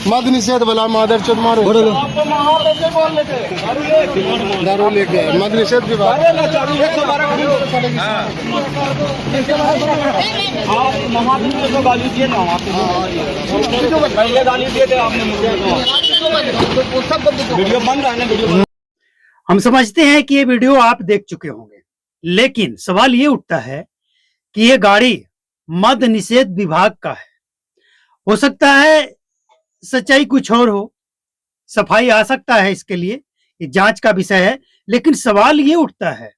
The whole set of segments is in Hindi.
मद निषेध वाला मादर चौथ मारो दारू लेके मद निषेध विभाग गाली दिए ना पहले गाली दिए थे आपने मुझे वीडियो बन रहा है ना वीडियो। हम समझते हैं कि ये वीडियो आप देख चुके होंगे, लेकिन सवाल ये उठता है कि ये गाड़ी मद निषेध विभाग का है। हो सकता है सच्चाई कुछ और हो, सफाई आ सकता है, इसके लिए ये जांच का विषय है। लेकिन सवाल ये उठता है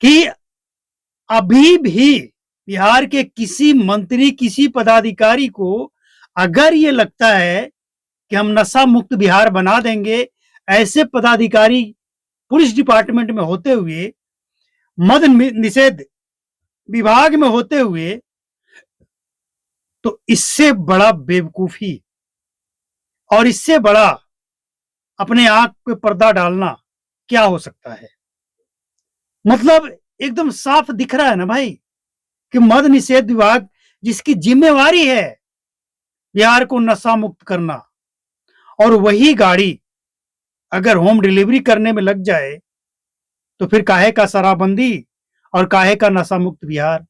कि अभी भी बिहार के किसी मंत्री, किसी पदाधिकारी को अगर ये लगता है कि हम नशा मुक्त बिहार बना देंगे, ऐसे पदाधिकारी पुलिस डिपार्टमेंट में होते हुए, मद निषेध विभाग में होते हुए, तो इससे बड़ा बेवकूफी और इससे बड़ा अपने आंख पे पर्दा डालना क्या हो सकता है। मतलब एकदम साफ दिख रहा है ना भाई कि मद निषेध विभाग जिसकी जिम्मेवारी है बिहार को नशा मुक्त करना, और वही गाड़ी अगर होम डिलीवरी करने में लग जाए तो फिर काहे का शराबबंदी और काहे का नशा मुक्त बिहार।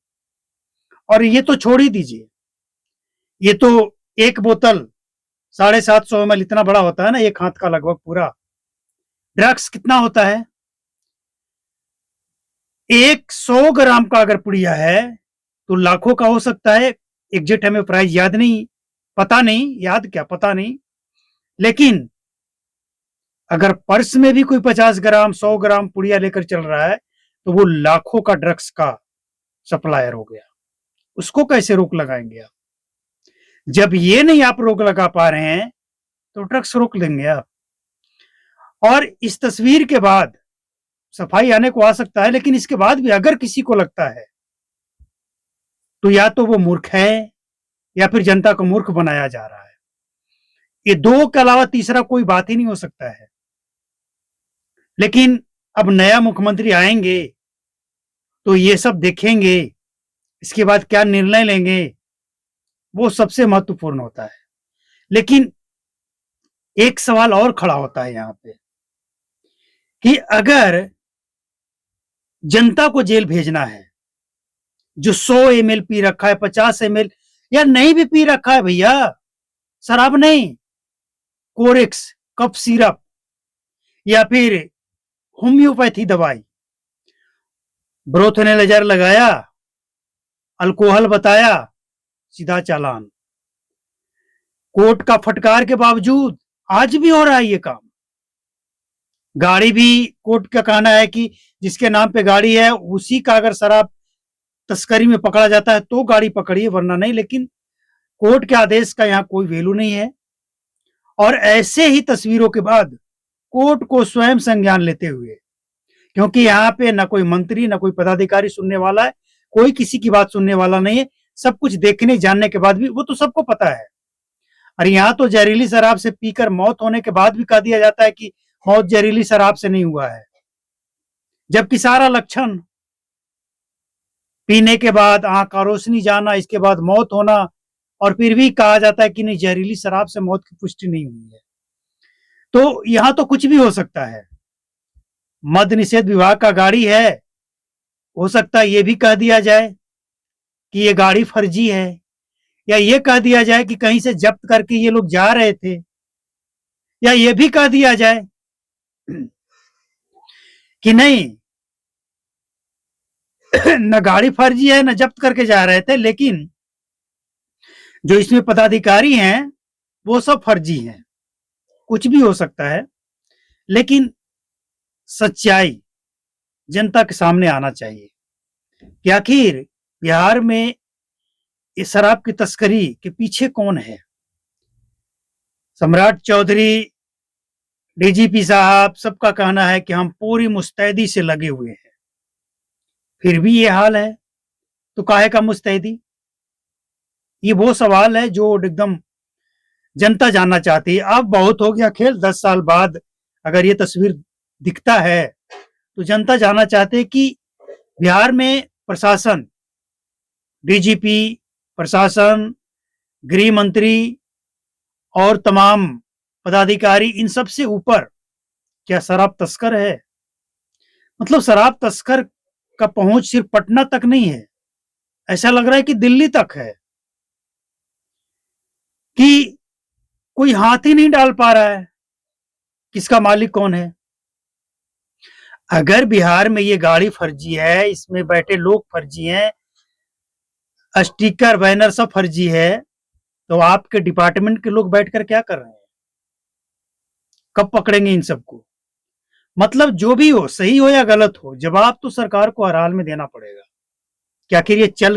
और ये तो छोड़ ही दीजिए, ये तो एक बोतल 750 ml इतना बड़ा होता है ना, एक हाथ का लगभग पूरा। ड्रग्स कितना होता है? 100 ग्राम का अगर पुड़िया है तो लाखों का हो सकता है। एग्जैक्ट हमें प्राइस याद नहीं, पता नहीं, याद क्या पता नहीं, लेकिन अगर पर्स में भी कोई 50 ग्राम 100 ग्राम पुड़िया लेकर चल रहा है तो वो लाखों का ड्रग्स का सप्लायर हो गया। उसको कैसे रोक लगाएंगे आप? जब ये नहीं आप रोक लगा पा रहे हैं तो ड्रग्स रोक लेंगे आप। और इस तस्वीर के बाद सफाई आने को आ सकता है, लेकिन इसके बाद भी अगर किसी को लगता है तो या तो वो मूर्ख है या फिर जनता को मूर्ख बनाया जा रहा है। ये दो के अलावा तीसरा कोई बात ही नहीं हो सकता है। लेकिन अब नया मुख्यमंत्री आएंगे तो ये सब देखेंगे, इसके बाद क्या निर्णय लेंगे वो सबसे महत्वपूर्ण होता है। लेकिन एक सवाल और खड़ा होता है यहां पे कि अगर जनता को जेल भेजना है, जो 100 ml पी रखा है, 50 ml या नहीं भी पी रखा है भैया, शराब नहीं, कोरेक्स, कफ सिरप या फिर होम्योपैथी दवाई, ब्रोथेनेलाइजर लगाया, अल्कोहल बताया, सीधा चालान। कोर्ट का फटकार के बावजूद आज भी हो रहा है ये काम। गाड़ी भी कोर्ट का कहना है कि जिसके नाम पे गाड़ी है उसी का अगर शराब तस्करी में पकड़ा जाता है तो गाड़ी पकड़िए, वरना नहीं। लेकिन कोर्ट के आदेश का यहाँ कोई वैल्यू नहीं है। और ऐसे ही तस्वीरों के बाद कोर्ट को स्वयं संज्ञान लेते हुए, क्योंकि यहाँ पे ना कोई मंत्री ना कोई पदाधिकारी सुनने वाला है, कोई किसी की बात सुनने वाला नहीं है। सब कुछ देखने जानने के बाद भी वो तो सबको पता है। और यहाँ तो जहरीली शराब से पीकर मौत होने के बाद भी कह दिया जाता है कि मौत जहरीली शराब से नहीं हुआ है, जबकि सारा लक्षण पीने के बाद आंख का रोशनी जाना, इसके बाद मौत होना, और फिर भी कहा जाता है कि नहीं जहरीली शराब से मौत की पुष्टि नहीं हुई है। तो यहां तो कुछ भी हो सकता है। मद निषेध विभाग का गाड़ी है, हो सकता है ये भी कह दिया जाए कि ये गाड़ी फर्जी है, या ये कह दिया जाए कि कहीं से जब्त करके ये लोग जा रहे थे, या ये भी कह दिया जाए कि नहीं न गाड़ी फर्जी है न जब्त करके जा रहे थे, लेकिन जो इसमें पदाधिकारी हैं वो सब फर्जी हैं। कुछ भी हो सकता है, लेकिन सच्चाई जनता के सामने आना चाहिए कि आखिर बिहार में इस शराब की तस्करी के पीछे कौन है। सम्राट चौधरी, डीजीपी साहब, सबका कहना है कि हम पूरी मुस्तैदी से लगे हुए हैं, फिर भी ये हाल है तो काहे का मुस्तैदी। ये वो सवाल है जो एकदम जनता जानना चाहती है। अब बहुत हो गया खेल, 10 साल बाद अगर ये तस्वीर दिखता है तो जनता जानना चाहते है कि बिहार में प्रशासन, डीजीपी, प्रशासन, गृह मंत्री और तमाम पदाधिकारी, इन सब से ऊपर क्या शराब तस्कर है? मतलब शराब तस्कर का पहुंच सिर्फ पटना तक नहीं है, ऐसा लग रहा है कि दिल्ली तक है, कि कोई हाथ ही नहीं डाल पा रहा है किसका मालिक कौन है। अगर बिहार में ये गाड़ी फर्जी है, इसमें बैठे लोग फर्जी हैं, स्टिकर बैनर सब फर्जी है, तो आपके डिपार्टमेंट के लोग बैठकर क्या कर रहे हैं? कब पकड़ेंगे इन सबको? मतलब जो भी हो, सही हो या गलत हो, जवाब तो सरकार को हर हाल में देना पड़ेगा कि आखिर ये चल